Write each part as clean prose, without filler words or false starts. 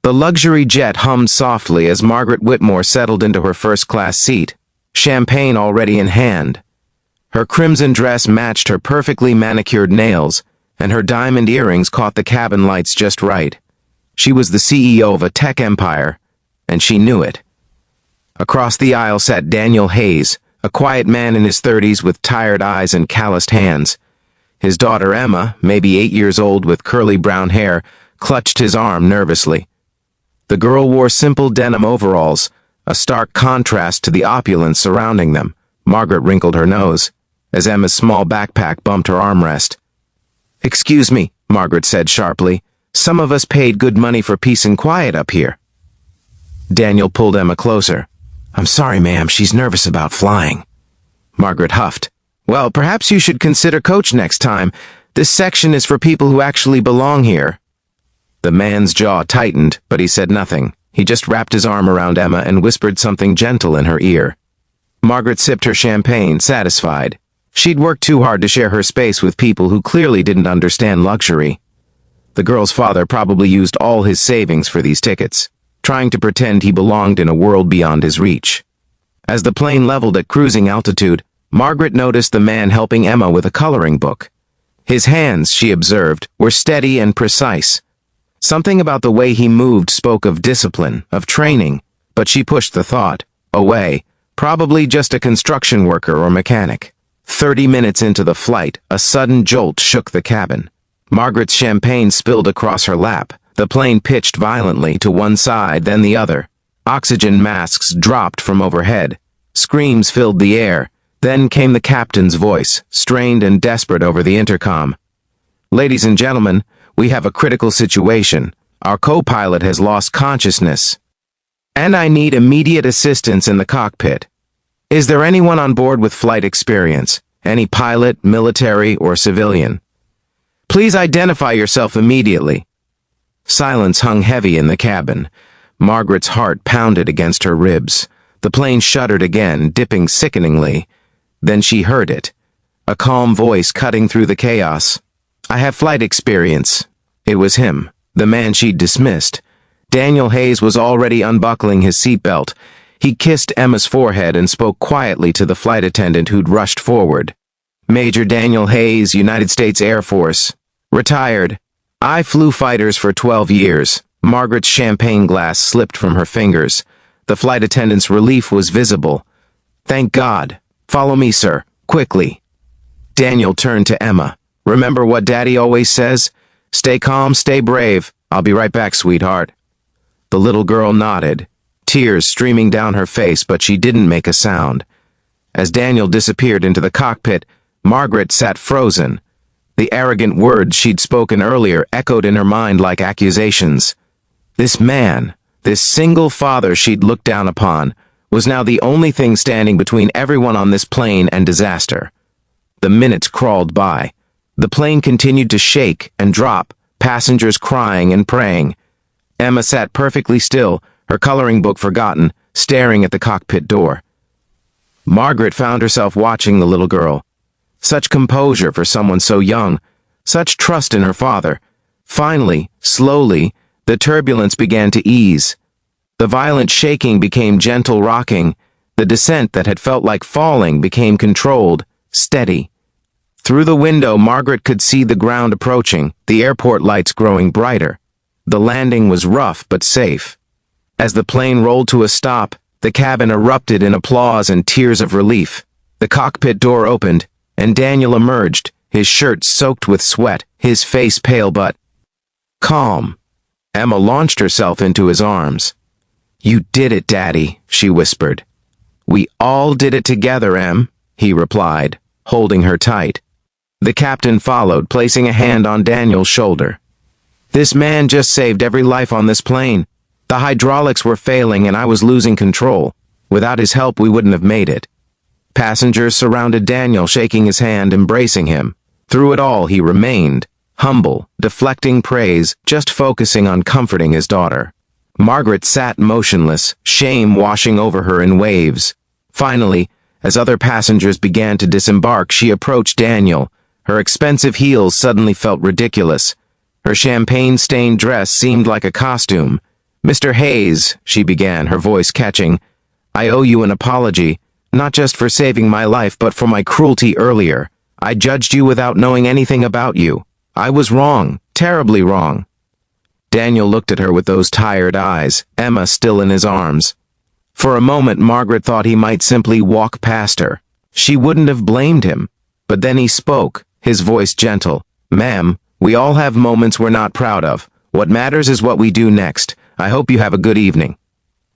The luxury jet hummed softly as Margaret Whitmore settled into her first-class seat, champagne already in hand. Her crimson dress matched her perfectly manicured nails, and her diamond earrings caught the cabin lights just right. She was the CEO of a tech empire, and she knew it. Across the aisle sat Daniel Hayes, a quiet man in his 30s with tired eyes and calloused hands. His daughter Emma, maybe 8 years old with curly brown hair, clutched his arm nervously. The girl wore simple denim overalls, a stark contrast to the opulence surrounding them. Margaret wrinkled her nose as Emma's small backpack bumped her armrest. "Excuse me," Margaret said sharply. "Some of us paid good money for peace and quiet up here." Daniel pulled Emma closer. "I'm sorry, ma'am, she's nervous about flying." Margaret huffed. "Well, perhaps you should consider coach next time. This section is for people who actually belong here." The man's jaw tightened, but he said nothing. He just wrapped his arm around Emma and whispered something gentle in her ear. Margaret sipped her champagne, satisfied. She'd worked too hard to share her space with people who clearly didn't understand luxury. The girl's father probably used all his savings for these tickets, trying to pretend he belonged in a world beyond his reach. As the plane leveled at cruising altitude, Margaret noticed the man helping Emma with a coloring book. His hands, she observed, were steady and precise. Something about the way he moved spoke of discipline, of training, but she pushed the thought away, probably just a construction worker or mechanic. 30 minutes into the flight, a sudden jolt shook the cabin. Margaret's champagne spilled across her lap. The plane pitched violently to one side, then the other. Oxygen masks dropped from overhead. Screams filled the air. Then came the captain's voice, strained and desperate over the intercom. "Ladies and gentlemen, we have a critical situation. Our co-pilot has lost consciousness, and I need immediate assistance in the cockpit. Is there anyone on board with flight experience? Any pilot, military, or civilian? Please identify yourself immediately." Silence hung heavy in the cabin. Margaret's heart pounded against her ribs. The plane shuddered again, dipping sickeningly. Then she heard it, a calm voice cutting through the chaos. "I have flight experience." It was him, the man she'd dismissed. Daniel Hayes was already unbuckling his seatbelt. He kissed Emma's forehead and spoke quietly to the flight attendant who'd rushed forward. "Major Daniel Hayes, United States Air Force. Retired. I flew fighters for 12 years. Margaret's champagne glass slipped from her fingers. The flight attendant's relief was visible. "Thank God. Follow me, sir. Quickly." Daniel turned to Emma. "Remember what Daddy always says? Stay calm, stay brave. I'll be right back, sweetheart." The little girl nodded, tears streaming down her face, but she didn't make a sound. As Daniel disappeared into the cockpit, Margaret sat frozen. The arrogant words she'd spoken earlier echoed in her mind like accusations. This man, this single father she'd looked down upon, was now the only thing standing between everyone on this plane and disaster. The minutes crawled by. The plane continued to shake and drop, passengers crying and praying. Emma sat perfectly still, her coloring book forgotten, staring at the cockpit door. Margaret found herself watching the little girl. Such composure for someone so young, such trust in her father. Finally, slowly, the turbulence began to ease. The violent shaking became gentle rocking. The descent that had felt like falling became controlled, steady. Through the window, Margaret could see the ground approaching, the airport lights growing brighter. The landing was rough but safe. As the plane rolled to a stop, the cabin erupted in applause and tears of relief. The cockpit door opened, and Daniel emerged, his shirt soaked with sweat, his face pale but calm. Emma launched herself into his arms. "You did it, Daddy," she whispered. "We all did it together, Em," he replied, holding her tight. The captain followed, placing a hand on Daniel's shoulder. "This man just saved every life on this plane. The hydraulics were failing and I was losing control. Without his help, we wouldn't have made it." Passengers surrounded Daniel, shaking his hand, embracing him. Through it all, he remained, humble, deflecting praise, just focusing on comforting his daughter. Margaret sat motionless, shame washing over her in waves. Finally, as other passengers began to disembark, she approached Daniel. Her expensive heels suddenly felt ridiculous. Her champagne-stained dress seemed like a costume, "Mr. Hayes," she began, her voice catching, "I owe you an apology, not just for saving my life but for my cruelty earlier. I judged you without knowing anything about you. I was wrong, terribly wrong." Daniel looked at her with those tired eyes, Emma still in his arms. For a moment Margaret thought he might simply walk past her. She wouldn't have blamed him. But then he spoke, his voice gentle. "Ma'am, we all have moments we're not proud of. What matters is what we do next. I hope you have a good evening."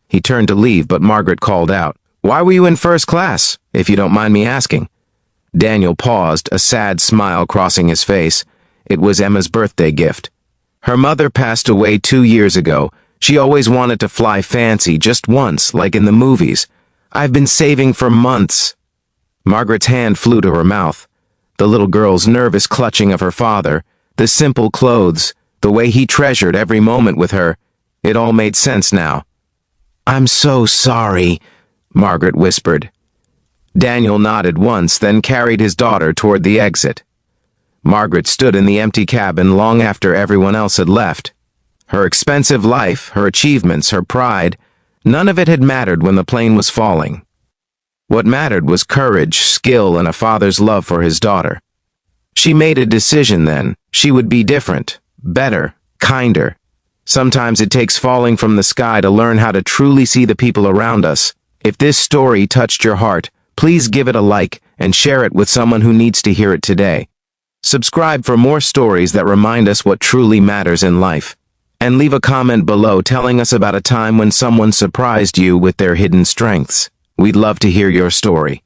He turned to leave, but Margaret called out, "Why were you in first class, if you don't mind me asking?" Daniel paused, a sad smile crossing his face. It was Emma's birthday gift. Her mother passed away 2 years ago. She always wanted to fly fancy, just once, like in the movies. "I've been saving for months." Margaret's hand flew to her mouth. The little girl's nervous clutching of her father, the simple clothes, the way he treasured every moment with her. It all made sense now. "I'm so sorry," Margaret whispered. Daniel nodded once, then carried his daughter toward the exit. Margaret stood in the empty cabin long after everyone else had left. Her expensive life, her achievements, her pride, none of it had mattered when the plane was falling. What mattered was courage, skill, and a father's love for his daughter. She made a decision then. She would be different, better, kinder. Sometimes it takes falling from the sky to learn how to truly see the people around us. If this story touched your heart, please give it a like and share it with someone who needs to hear it today. Subscribe for more stories that remind us what truly matters in life. And leave a comment below telling us about a time when someone surprised you with their hidden strengths. We'd love to hear your story.